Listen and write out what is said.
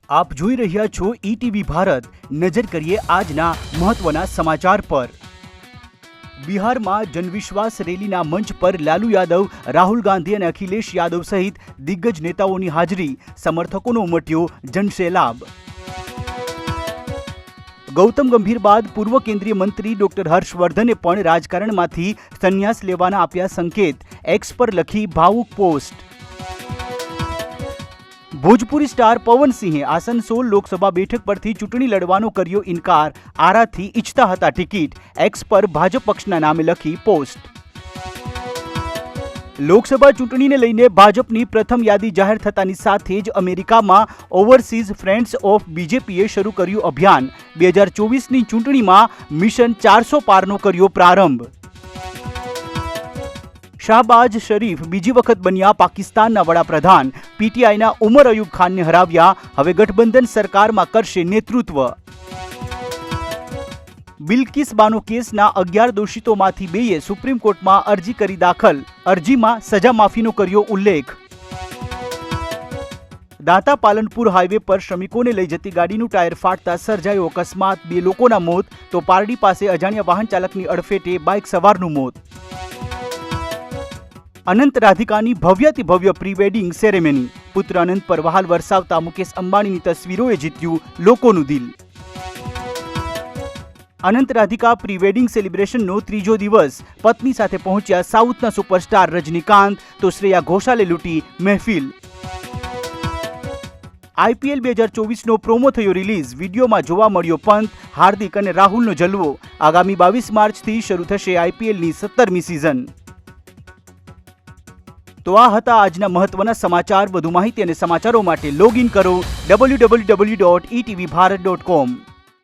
આપ જોઈ રહ્યા છો ઈટીવી ભારત। નજર કરીએ આજના મહત્વના સમાચાર પર। બિહારમાં જનવિશ્વાસ રેલીના મંચ પર લાલુ યાદવ, રાહુલ ગાંધી અને અખિલેશ યાદવ સહિત દિગ્ગજ નેતાઓની હાજરી, સમર્થકોનો ઉમટ્યો જનસેલાબ। ગૌતમ ગંભીર બાદ પૂર્વ કેન્દ્રીય મંત્રી ડોક્ટર હર્ષવર્ધને પણ રાજકારણમાંથી સંન્યાસ લેવાના આપ્યા સંકેત, એક્સ પર લખી ભાવુક પોસ્ટ। ભોજપુરી સ્ટાર પવન સિંહે આસનસોલ લોકસભા બેઠક પરથી ચૂંટણી લડવાનો કર્યો ઇનકાર, આરાથી ઈચ્છતા હતા ટિકિટ, એક્સ પર ભાજપ પક્ષના નામે લખી પોસ્ટ। લોકસભા ચૂંટણીને લઈને ભાજપની પ્રથમ યાદી જાહેર થતાની સાથે જ અમેરિકામાં ઓવરસીઝ ફ્રેન્ડ્સ ઓફ બીજેપીએ શરૂ કર્યું અભિયાન। 2024ની ચૂંટણીમાં મિશન 400 પારનો કર્યો પ્રારંભ। શાહબાઝ શરીફ બીજી વખત બન્યા પાકિસ્તાનના વડાપ્રધાન, પીટીઆઈના ઉમર અયુબ ખાનને હરાવ્યા, હવે ગઠબંધન સરકારમાં કરશે નેતૃત્વ। બિલ્કિસ બાનો કેસના 11 દોષિતોમાંથી 2એ સુપ્રીમ કોર્ટમાં અરજી કરી દાખલ, અરજીમાં સજા માફીનો કર્યો ઉલ્લેખ। દાંતા પાલનપુર હાઈવે પર શ્રમિકોને લઈ જતી ગાડીનું ટાયર ફાટતા સર્જાયો અકસ્માત, 2 લોકોના મોત તો પારડી પાસે અજાણ્યા વાહન ચાલકની અડફેટે બાઇક સવારનું મોત। અનંત રાધિકાની ભવ્યથી ભવ્ય પ્રી વેડિંગ સેરેમની, પુત્ર અનંત પર વહાલ વરસાવતા મુકેશ અંબાણીની તસવીરોએ જીત્યું લોકોનું દિલ। અનંત રાધિકા પ્રી વેડિંગ સેલિબ્રેશનનો ત્રીજો દિવસ, પત્ની સાથે પહોંચ્યા સાઉથના સુપરસ્ટાર રજનીકાંત, તો શ્રેયા ઘોષાલે લૂંટી મહેફિલ। આઈપીએલ 2024નો પ્રોમો થયો રિલીઝ, વિડીયોમાં જોવા મળ્યો પંત, હાર્દિક અને રાહુલનો જલવો। આગામી 22 માર્ચથી શરૂ થશે આઈપીએલની 17મી સિઝન। તો આ હતા આજના મહત્વના સમાચાર। વધુ માહિતી અને સમાચારો માટે લોગિન કરો www.etvbharat.com।